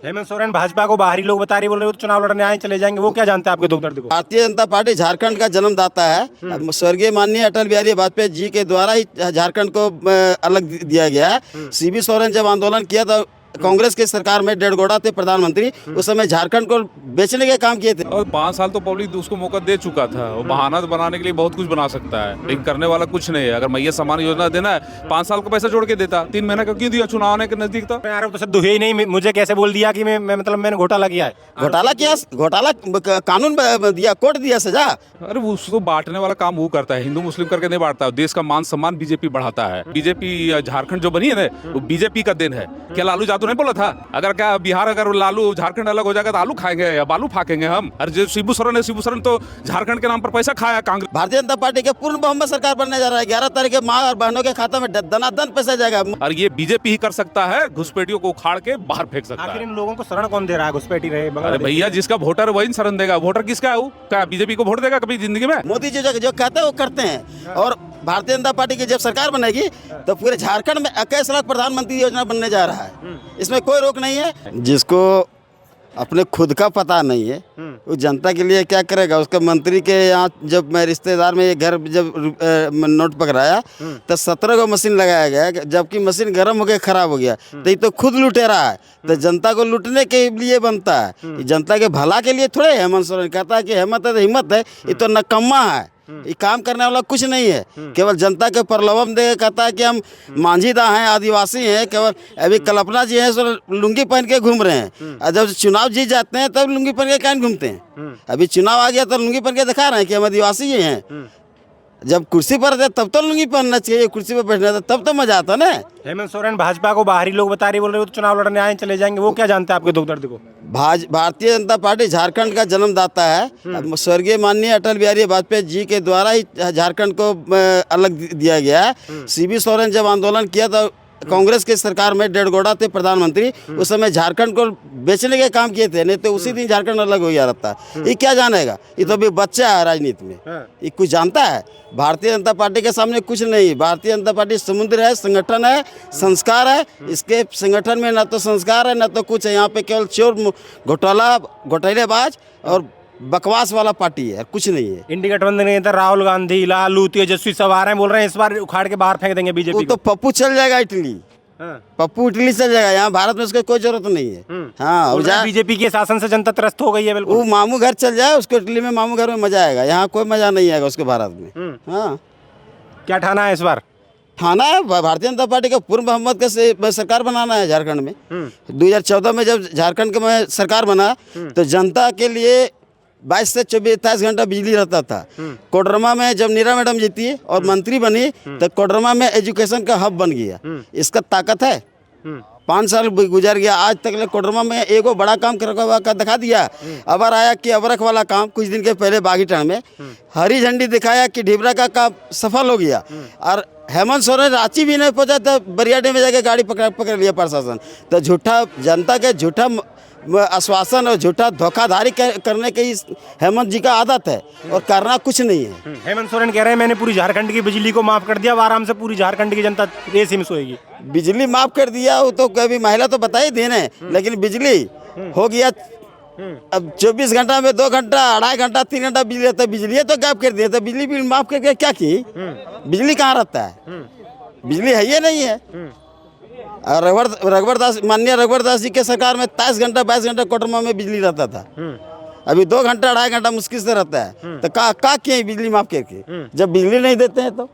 हेमंत सोरेन भाजपा को बाहरी लोग बता रहे, बोल रहे हो तो चुनाव लड़ने आए चले जाएंगे। वो क्या जानते हैं आपके दुख दर्द को? भारतीय जनता पार्टी झारखंड का जन्मदाता है। स्वर्गीय माननीय अटल बिहारी वाजपेयी जी के द्वारा ही झारखंड को अलग दिया गया है। सीबी सोरेन जब आंदोलन किया था कांग्रेस की सरकार में, डेढ़गोड़ा थे प्रधानमंत्री, उस समय झारखंड को बेचने के काम किए थे। और 5 साल तो पब्लिक उसको मौका दे चुका था। वो बहाना बनाने के लिए बहुत कुछ बना सकता है, लेकिन करने वाला कुछ नहीं है। अगर मैया सम्मान योजना देना है, 5 साल का पैसा जोड़ के देता, 3 महीने का क्यों दिया? चुनाव आने के नजदीक था। मैं आरोप तो सर दुहे ही नहीं, मुझे कैसे बोल दिया कि मैं मतलब मैंने घोटाला किया है? घोटाला कानून दिया, कोर्ट दिया सजा। अरे उसको बांटने वाला काम वो करता है, हिंदू मुस्लिम करके नहीं बांटता है। देश का मान सम्मान बीजेपी बढ़ाता है। बीजेपी झारखंड जो बनी है ना, वो बीजेपी का दिन है। क्या लालू यादव नहीं बोला था, अगर क्या बिहार अगर लालू झारखंड अलग हो जाएगा तो आलू खाएंगे या बालू फाकेंगे हम? अरे जो शिबू सोरेन है, शिबू सोरेन तो झारखंड के नाम पर पैसा खाया कांग्रेस। भारतीय जनता पार्टी के पूर्ण बहुमत सरकार बनने जा रहा है। 11 तारीख के माँ और बहनों के खाता में दनादन पैसा जाएगा। और ये बीजेपी ही कर सकता है, घुसपैठियों को उखाड़ के बाहर फेंक सकता आखिर है। इन लोगों को शरण कौन दे रहा है? घुसपैठी रहे अरे भैया, जिसका वोटर वही शरण देगा। वोटर किसका है? वो क्या बीजेपी को वोट देगा कभी जिंदगी में? मोदी जी जो कहते हैं वो करते हैं। और भारतीय जनता पार्टी की जब सरकार बनेगी तो पूरे झारखंड में 21 लाख प्रधानमंत्री योजना बनने जा रहा है। इसमें कोई रोक नहीं है। जिसको अपने खुद का पता नहीं है वो जनता के लिए क्या करेगा? उसका मंत्री के यहाँ जब मैं रिश्तेदार में ये घर जब नोट पकड़ाया तो 17 को मशीन लगाया गया, जबकि मशीन गर्म हो गया, खराब हो गया। तो ये तो खुद लुटे रहा है। तो जनता को लूटने के लिए बनता है, जनता के भला के लिए थोड़े। हेमंत सोरेन कहता है कि हिम्मत है तो हिम्मत है, ये तो नकम्मा है। ये काम करने वाला कुछ नहीं है, केवल जनता के प्रलोभन दे कहता है कि हम मांझीदा हैं, आदिवासी हैं। केवल अभी कल्पना जी हैं, सो लुंगी पहन के घूम रहे हैं। और जब चुनाव जीत जाते हैं तब लुंगी पहन के क्या घूमते हैं? अभी चुनाव आ गया तो लुंगी पहन के दिखा रहे हैं कि हम आदिवासी ही हैं। जब कुर्सी पर थे तब तो लुंगी पहनना चाहिए, कुर्सी पर बैठना था तब तो मजा आता ना। हेमंत सोरेन भाजपा को बाहरी लोग बता रहे, बोल रहे हो तो चुनाव लड़ने आए चले जाएंगे। वो क्या जानते हैं आपके दुख दर्द को? भारतीय जनता पार्टी झारखंड का जन्मदाता है। स्वर्गीय माननीय अटल बिहारी वाजपेयी जी के द्वारा ही झारखंड को अलग दिया गया है। सीबी सोरेन जब आंदोलन किया था कांग्रेस की सरकार में, डेढ़गोड़ा थे प्रधानमंत्री, उस समय झारखंड को बेचने के काम किए थे। नहीं तो उसी दिन झारखंड अलग हो गया रहता। ये क्या जानेगा? ये तो अभी बच्चा है राजनीति में, ये कुछ जानता है? भारतीय जनता पार्टी के सामने कुछ नहीं। भारतीय जनता पार्टी समुद्र है, संगठन है, संस्कार है। इसके संगठन में ना तो संस्कार है ना तो कुछ है। यहाँ पे केवल चोर, घोटालेबाज और बकवास वाला पार्टी है, कुछ नहीं है। इंडी गठबंधन के नेता राहुल गांधी, लालू, तेजस्वी सब आ रहे हैं, बोल रहे हैं इस बार उखाड़ के बाहर फेंक देंगे बीजेपी वो तो पप्पू चल जाएगा इटली। पप्पू इटली चल जाएगा, यहाँ भारत में उसकी कोई जरूरत नहीं है। हाँ, बीजेपी के शासन से जनता त्रस्त हो गई है। बिल्कुल वो मामू घर चल जाए, उसको इटली में मामू घर में मजा आएगा। यहाँ कोई मजा नहीं आएगा उसके भारत में। हाँ, क्या ठाना है इस बार? ठाना है भारतीय जनता पार्टी का पूर्ण बहुमत का सरकार बनाना है झारखंड में। 2014 में जब झारखंड में सरकार बना तो जनता के लिए 22 से 24-28 घंटा बिजली रहता था। कोडरमा में जब नीरा मैडम जीती और मंत्री बनी तो कोडरमा में एजुकेशन का हब बन गया। इसका ताकत है। 5 साल गुजर गया, आज तक कोडरमा में एगो बड़ा काम का दिखा दिया। अबर आया कि अबरख वाला काम कुछ दिन के पहले बागीटान में हरी झंडी दिखाया कि ढिबरा का काम सफल हो गया। और हेमंत सोरेन रांची भी नहीं पहुंचा तो बरियाडे में जाके गाड़ी पकड़ लिया प्रशासन। तो झूठा जनता के झूठा आश्वासन और झूठा धोखाधड़ी करने की हेमंत जी का आदत है और करना कुछ नहीं है। हेमंत सोरेन कह रहे हैं मैंने पूरी झारखंड की बिजली को माफ कर दिया, अब आराम से पूरी झारखंड की जनता रेस में सोएगी। बिजली माफ कर दिया वो तो कभी महिला तो बता ही देने, लेकिन बिजली हो गया। अब 24 घंटा में 2 घंटा, 2.5 घंटा, 3 घंटा बिजली रहता है। बिजली तो गायब कर दिया, तो बिजली बिल माफ करके क्या की? बिजली कहाँ रहता है? बिजली है ये नहीं है। और माननीय रघुवर दास जी के सरकार में 23 घंटा 22 घंटा कोडरमा में बिजली रहता था। अभी 2 घंटा 2.5 घंटा मुश्किल से रहता है। तो का किए बिजली माफ करके जब बिजली नहीं देते हैं तो?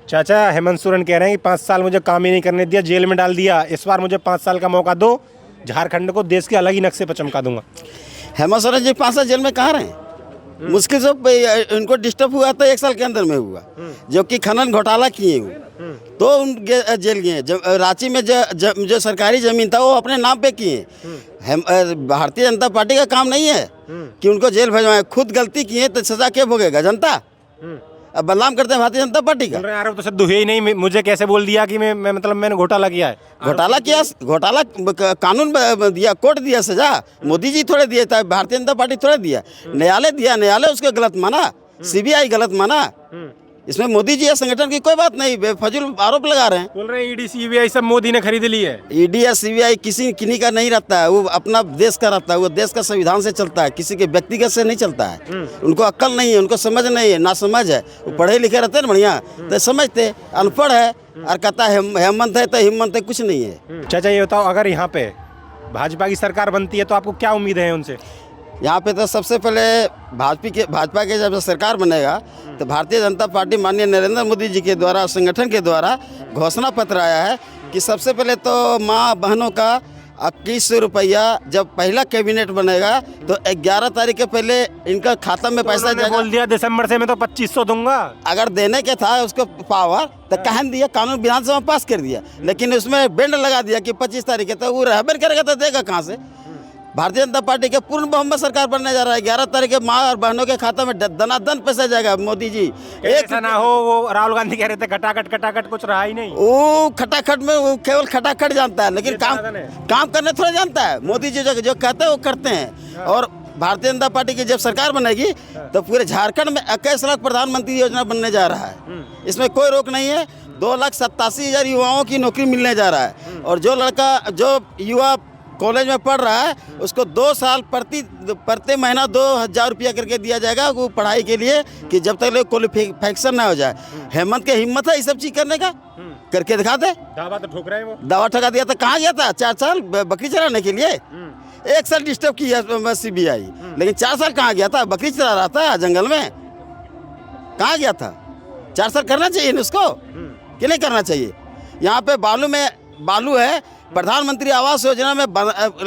चाचा, हेमंत सोरेन कह रहे हैं कि 5 साल मुझे काम ही नहीं करने दिया, जेल में डाल दिया। इस बार मुझे 5 साल का मौका दो, झारखंड को देश के अलग ही नक्शे पर चमका दूंगा। हेमंत सोरेन जी 5 साल जेल में कहाँ रहे? मुश्किल से उनको डिस्टर्ब हुआ था 1 साल के अंदर में हुआ, जबकि खनन घोटाला किए हुए तो उनके जेल गए। रांची में जो सरकारी जमीन था वो अपने नाम पे किए। भारतीय जनता पार्टी का काम नहीं है कि उनको जेल भेजवाएं। खुद गलती किए तो सजा क्या भोगेगा जनता? अब बदनाम करते हैं भारतीय जनता पार्टी का। आरोप तो सर दुहे ही नहीं, मुझे कैसे बोल दिया कि मैं मतलब मैंने घोटाला किया है? घोटाला कानून दिया, कोर्ट दिया सजा। मोदी जी थोड़े दिए था, भारतीय जनता पार्टी थोड़े दिया। न्यायालय दिया, न्यायालय उसको गलत माना, सीबीआई गलत माना। इसमें मोदी जी या संगठन की कोई बात नहीं, बेफजूल आरोप लगा रहे हैं। बोल रहे हैं ईडी सीबीआई सब मोदी ने खरीद ली है। ईडी या सीबीआई किन्हीं का नहीं रहता है, वो अपना देश का रहता है, वो देश का संविधान से चलता है, किसी के व्यक्तिगत से नहीं चलता है। उनको अक्ल नहीं है, उनको समझ नहीं है, ना समझ है। वो पढ़े लिखे रहते हैं ना बढ़िया, तो समझते। अनपढ़ है और कहता है हेमंत है तो हिम्मत है, कुछ नहीं है। चाचा ये बताओ, अगर यहाँ पे भाजपा की सरकार बनती है तो आपको क्या उम्मीद है उनसे? यहाँ पे तो सबसे पहले भाजपा के जब सरकार बनेगा तो भारतीय जनता पार्टी माननीय नरेंद्र मोदी जी के द्वारा, संगठन के द्वारा घोषणा पत्र आया है कि सबसे पहले तो माँ बहनों का 2100 रुपया जब पहला कैबिनेट बनेगा तो 11 तारीख के पहले इनका खाता में पैसा जाएगा। बोल दिया दिसंबर से मैं तो 2500 दूंगा। अगर देने के था उसको पावर तो कहन दिया, कानून विधानसभा में पास कर दिया, लेकिन उसमें बेंड लगा दिया कि 25 तारीख है, तो वो रहबर करेगा तो देगा कहाँ से? भारतीय जनता पार्टी के पूर्ण बहुमत सरकार बनने जा रहा है। 11 तारीख के माँ और बहनों के खाता में दनादन पैसा जाएगा। मोदी जी एक ना हो, वो राहुल गांधी कह रहे थे खटाखट कुछ रहा ही नहीं। वो खटाखट में वो केवल खटाखट जानता है, लेकिन काम करने थोड़ा जानता है। मोदी जी जो कहते हैं वो करते हैं। और भारतीय जनता पार्टी की जब सरकार बनेगी तो पूरे झारखंड में 21 लाख प्रधानमंत्री योजना बनने जा रहा है। इसमें कोई रोक नहीं है। 2,87,000 युवाओं की नौकरी मिलने जा रहा है। और जो युवा कॉलेज में पढ़ रहा है उसको 2 साल प्रति महीना 2,000 रुपया करके दिया जाएगा वो पढ़ाई के लिए, कि जब तक क्वालिफिकेशन ना हो जाए। हेमंत के हिम्मत है ये सब चीज करने का, करके दिखा दे। दावा तो ठोक रहे हैं वो। दावा ठगा दिया था, कहाँ गया था 4 साल बकरी चराने के लिए? 1 साल डिस्टर्ब किया सीबीआई, लेकिन 4 साल कहाँ गया था? बकरी चरा रहा था जंगल में, कहाँ गया था? 4 साल करना चाहिए उसको कि नहीं करना चाहिए? यहाँ पे बालू है, प्रधानमंत्री आवास योजना में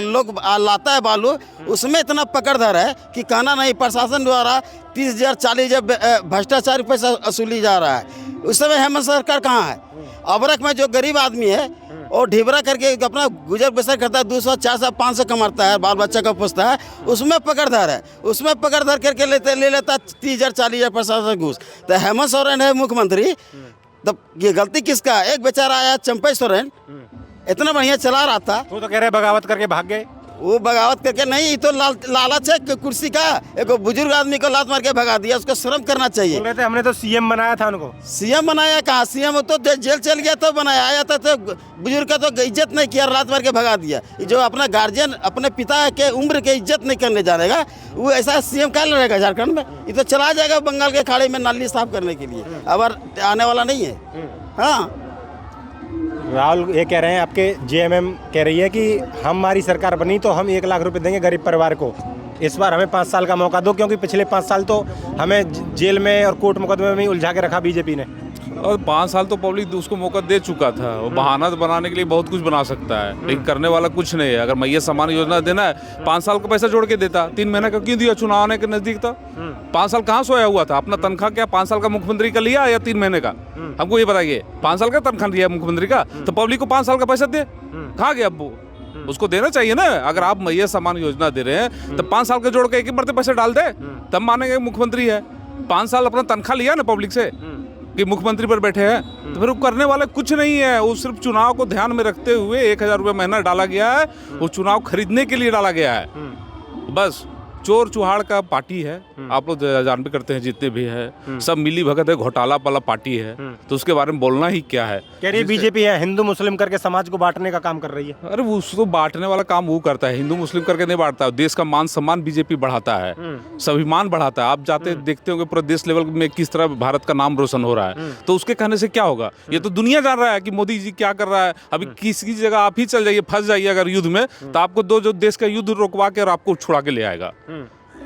लोग लाता है बालू, उसमें इतना पकड़धर है कि कहना नहीं। प्रशासन द्वारा 30,000 40,000 भ्रष्टाचार पैसा वसूली जा रहा है। उस समय हेमंत सरकार कहाँ है? अबरख में जो गरीब आदमी है और ढिबरा करके अपना गुजर बसर करता है, 200 400 500 कमाता है, बाल बच्चा का पोसता है, उसमें पकड़धर है। उसमें पकड़धर करके ले लेता 30,000 40,000 प्रशासन घूस। तो हेमंत सोरेन है मुख्यमंत्री, तब ये गलती किसका? एक बेचारा आया चंपई सोरेन, इतना बढ़िया चला रहा था। वो तो कह रहे बगावत करके भाग गए। वो बगावत करके नहीं, तो लालच है कुर्सी का। एक बुजुर्ग आदमी को लात मार के भगा दिया, उसको शर्म करना चाहिए। बोल रहे थे हमने तो सीएम बनाया था उनको। सीएम बनाया कहाँ? सीएम तो जेल चल गया तो बनाया, आया था तो बुजुर्ग का तो इज्जत नहीं किया, लात मार के भगा दिया। जो अपना गार्जियन अपने पिता के उम्र के इज्जत नहीं करने जानेगा, वो ऐसा सीएम क्या रहेगा झारखंड में? ये तो चला जाएगा बंगाल के खाड़ी में नाली साफ करने के लिए, अब आने वाला नहीं है। हाँ, राहुल ये कह रहे हैं, आपके जेएमएम कह रही है कि हमारी सरकार बनी तो हम 1 लाख रुपए देंगे गरीब परिवार को। इस बार हमें 5 साल का मौका दो, क्योंकि पिछले 5 साल तो हमें जेल में और कोर्ट मुकदमे में उलझा के रखा बीजेपी ने। और 5 साल तो पब्लिक उसको मौका दे चुका था। वो बहाना बनाने के लिए बहुत कुछ बना सकता है, लेकिन करने वाला कुछ नहीं है। अगर मैया सम्मान योजना देना है, 5 साल का पैसा जोड़ के देता। 3 महीने का क्यों दिया? चुनाव आने के नजदीक था। 5 साल कहाँ सोया हुआ था? अपना तनख्वाह क्या 5 साल का मुख्यमंत्री का लिया या 3 महीने का? हमको ये बताइए। 5 साल का तनख्वाह लिया मुख्यमंत्री का, तो पब्लिक को 5 साल का पैसा दे। कहाँ गया अब वो? उसको देना चाहिए ना। अगर आप मैया सम्मान योजना दे रहे हैं तो 5 साल के जोड़ के एक ही बार पैसे डाल दे, तब मानेंगे मुख्यमंत्री है। 5 साल अपना तनख्वाह लिया ना पब्लिक से कि मुख्यमंत्री पर बैठे हैं, तो फिर वो करने वाले कुछ नहीं है। वो सिर्फ चुनाव को ध्यान में रखते हुए 1,000 रुपये महीना डाला गया है। वो चुनाव खरीदने के लिए डाला गया है। बस चोर चुहाड़ का पार्टी है। आप लोग जान भी करते हैं, जितने भी है सब मिली भगत है, घोटाला वाला पार्टी है। तो उसके बारे में बोलना ही क्या है? कह रही बीजेपी है हिंदू मुस्लिम करके समाज को बांटने का काम कर रही है। अरे उसको बांटने वाला काम वो करता है, हिंदू मुस्लिम करके नहीं बांटता। देश का मान सम्मान बीजेपी बढ़ाता है, स्वाभिमान बढ़ाता है। आप जाते देखते होंगे पूरा देश लेवल में किस तरह भारत का नाम रोशन हो रहा है। तो उसके कहने से क्या होगा? ये तो दुनिया जान रहा है कि मोदी जी क्या कर रहा है। अभी किसी जगह आप ही चल जाइए, फंस जाइए अगर युद्ध में, तो आपको जो देश का युद्ध रोकवा के और आपको छुड़ा के ले आएगा।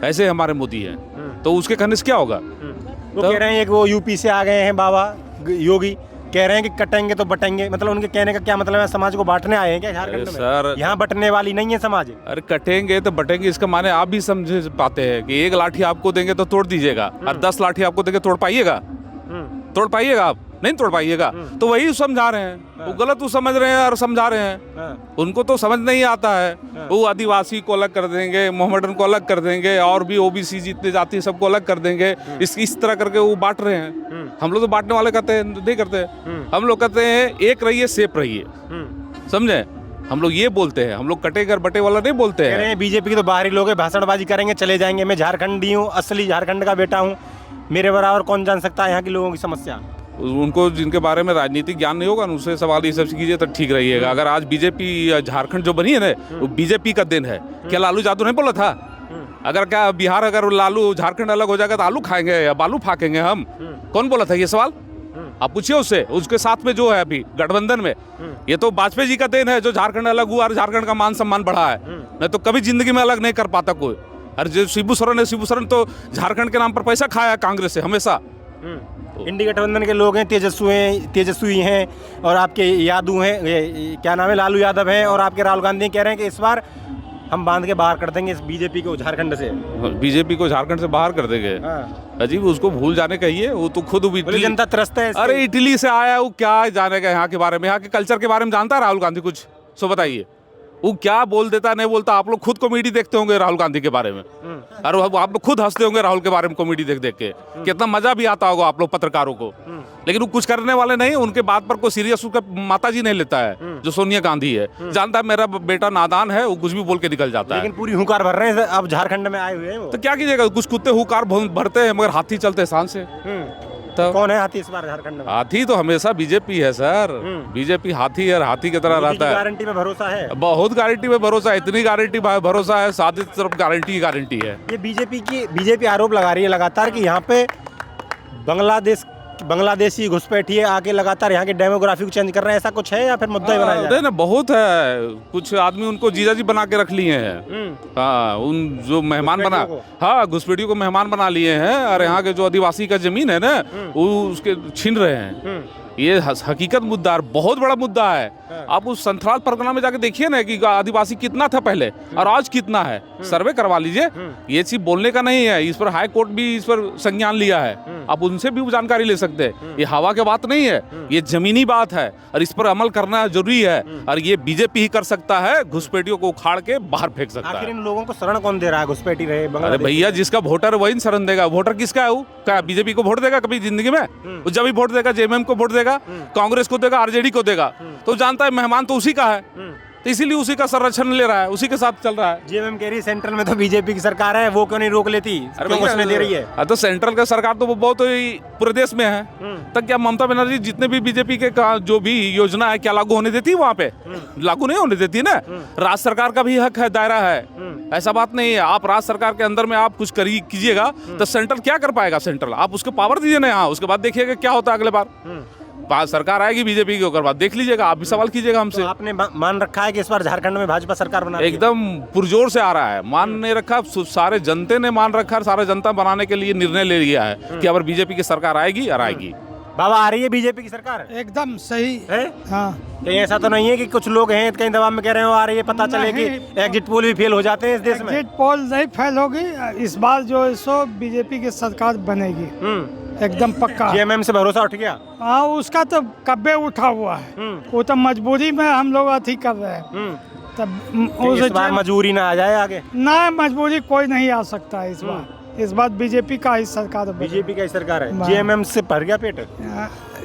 ऐसे हमारे मोदी हैं, तो उसके कहने से क्या होगा? वो कह रहे हैं कि वो यूपी से आ गए हैं बाबा योगी, कह रहे हैं कि कटेंगे तो बटेंगे। मतलब उनके कहने का क्या मतलब है? समाज को बांटने आए हैं क्या झारखंड में? सर, यहाँ बटने वाली नहीं है समाज। अरे कटेंगे तो बटेंगे, इसका माने आप भी समझ पाते हैं कि 1 लाठी आपको देंगे तो तोड़ दीजिएगा, और 10 लाठी आपको देंगे तोड़ पाइएगा? तोड़ पाइएगा? आप नहीं तोड़ पाइएगा। तो वही समझा रहे हैं, वो गलत वो समझ रहे हैं और समझा रहे हैं। उनको तो समझ नहीं आता है। वो आदिवासी को अलग कर देंगे, मोहम्मडन को अलग कर देंगे, और भी ओबीसी जितने जाति है सबको अलग कर देंगे। इस तरह करके वो बांट रहे हैं। हम लोग तो बांटने वाले कहते हैं नहीं करते। हम लोग कहते हैं एक रहिए सेफ रहिए, समझे? हम लोग ये बोलते हैं, हम लोग कटे घर बटे वाला नहीं बोलते कह रहे हैं। हैं बीजेपी के तो बाहरी लोग हैं, भाषणबाजी करेंगे चले जाएंगे। मैं झारखंडी हूँ, असली झारखंड का बेटा हूँ, मेरे बराबर कौन जान सकता है यहाँ के लोगों की समस्या। उनको जिनके बारे में राजनीतिक ज्ञान नहीं होगा उनसे सवाल ये सब कीजिए तो ठीक रहिएगा। अगर आज बीजेपी झारखंड जो बनी है ना, वो बीजेपी का दिन है। क्या लालू यादव नहीं बोला था, अगर क्या बिहार अगर लालू झारखंड अलग हो जाएगा तो आलू खाएंगे या बालू फाकेंगे हम? कौन बोला था ये सवाल? आप पूछिए उससे। उसके साथ में जो है अभी गठबंधन में, ये तो वाजपेयी जी का देन है जो झारखंड अलग हुआ और झारखंड का मान सम्मान बढ़ा है। नहीं तो कभी जिंदगी में अलग नहीं कर पाता कोई। अरे जो शिबू सोरेन है, शिबू सोरेन तो झारखंड के नाम पर पैसा खाया कांग्रेस से हमेशा। इंडी गठबंधन के लोग हैं, तेजस्वी हैं और आपके यादव हैं, ये क्या नाम है, लालू यादव हैं, और आपके राहुल गांधी कह रहे हैं कि इस बार हम बांध के बाहर कर देंगे इस बीजेपी को झारखंड से। बीजेपी को झारखंड से बाहर कर देंगे? अजीब, उसको भूल जाने कहिए। वो तो खुद जनता त्रस्त है। अरे इटली से आया, वो क्या जानेगा यहाँ के बारे में, यहाँ के कल्चर के बारे में जानता है राहुल गांधी कुछ? सो बताइए वो क्या बोल देता नहीं बोलता। आप लोग खुद कॉमेडी देखते होंगे राहुल गांधी के बारे में, और आप लोग खुद हंसते होंगे राहुल के बारे में कॉमेडी देख देख के। कितना मजा भी आता होगा आप लोग पत्रकारों को, लेकिन वो कुछ करने वाले नहीं। उनके बात पर कोई सीरियस उसका माता जी नहीं लेता है जो सोनिया गांधी है। जानता है मेरा बेटा नादान है, वो कुछ भी बोल के निकल जाता है। लेकिन पूरी हुंकार भर रहे हैं अब झारखंड में आए हुए हैं वो। तो क्या कीजिएगा, कुछ कुत्ते हुकार भरते हैं मगर हाथी चलते शान से। तो कौन है हाथी इस बार झारखंड में? हाथी तो हमेशा बीजेपी है सर। बीजेपी हाथी है, हाथी की तरह रहता है। गारंटी में भरोसा है, बहुत गारंटी में भरोसा है। इतनी गारंटी भरोसा है, साथ तरफ गारंटी है। ये बीजेपी आरोप लगा रही है लगातार कि यहाँ पे बांग्लादेशी घुसपैठिए आके लगातार यहाँ के डेमोग्राफी को चेंज कर रहे हैं। ऐसा कुछ है या फिर मुद्दा ही बनाया जा रहा है? ना बहुत है, कुछ आदमी उनको जीजा जी बना के रख लिए हैं। हाँ, उन जो मेहमान बना, हाँ घुसपैठियों को मेहमान बना लिए हैं। और यहाँ के जो आदिवासी का जमीन है ना, वो उसके छीन रहे हैं। ये हकीकत मुद्दा है, बहुत बड़ा मुद्दा है। आप उस संथाल परगना में जाके देखिए ना कि आदिवासी कितना था पहले और आज कितना है। सर्वे करवा लीजिए। ये चीज बोलने का नहीं है, इस पर हाई कोर्ट भी इस पर संज्ञान लिया है। आप उनसे भी जानकारी ले सकते हैं। ये हवा की बात नहीं है, ये जमीनी बात है और इस पर अमल करना जरूरी है। और ये बीजेपी ही कर सकता है, घुसपैठियों को उखाड़ के बाहर फेंक सकता है। आखिर इन लोगों को शरण कौन दे रहा है? घुसपैठी रहे अरे भैया, जिसका वोटर वही शरण देगा। वोटर किसका है? वो क्या बीजेपी को वोट देगा कभी जिंदगी में? वो जब भी वोट देगा जेएमएम को वोट देगा, कांग्रेस को देगा, आरजेडी को देगा। तो जानता है मेहमान तो उसी का है, तो इसीलिए उसी का संरक्षण ले रहा है, उसी के साथ चल रहा है। जेएमएम कह रही है सेंट्रल में तो बीजेपी की सरकार है, वो क्यों नहीं रोक लेती? क्यों उसमें दे रही है? तो सेंट्रल का सरकार तो बहुत ही पूरे देश में है। तब क्या ममता बनर्जी जितने भी बीजेपी के जो भी योजना है क्या लागू होने देती है? वहाँ पे लागू नहीं होने देती ना। राज्य सरकार का भी हक है, दायरा है। ऐसा बात नहीं है आप राज्य सरकार के अंदर में आप कुछ कीजिएगा तो सेंट्रल क्या कर पाएगा? सेंट्रल आप उसको पावर दीजिए ना यहाँ, उसके बाद देखिएगा क्या होता है अगले बार। सरकार आएगी बीजेपी के ऊपर, बाद देख लीजिएगा। आप भी सवाल कीजिएगा हमसे। तो आपने मान रखा है कि इस बार झारखंड में भाजपा सरकार बना? एकदम पुरजोर से आ रहा है। मान नहीं रखा, सारे जनता ने मान रखा है। सारे जनता बनाने के लिए निर्णय ले लिया है कि अगर बीजेपी की सरकार आएगी और आएगी। बाबा, आ रही है बीजेपी की सरकार? एकदम सही है। हाँ, कहीं ऐसा तो नहीं है कि कुछ लोग हैं कहीं दबाव में कह रहे हो आ रही है? पता चले कि एग्जिट पोल भी फेल हो जाते हैं इस देश में। एग्जिट पोल नहीं फेल होगी इस बार, जो है सो बीजेपी की सरकार बनेगी, एकदम पक्का। जेएमएम से भरोसा उठ गया? हाँ, उसका तो कब्बे उठा हुआ है। वो तो मजबूरी में हम लोग अथी कर रहे हैं। तब इस बार मजबूरी ना आ जाए आगे? ना, मजबूरी कोई नहीं आ सकता इस बार। इस बार बीजेपी का ही सरकार बनेगी। बीजेपी का ही सरकार है। जेएमएम से भर गया पेट?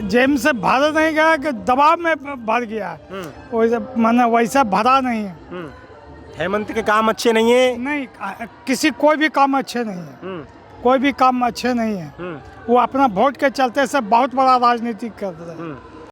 जेएमएम से भर नहीं गया, कि दबाव में भर गया। माना वैसा भरा नहीं है। हेमंत के काम अच्छे नहीं है? नहीं, कोई भी काम अच्छे नहीं है। कोई भी काम अच्छे नहीं है। वो अपना वोट के चलते से बहुत बड़ा राजनीति कर रहे हैं।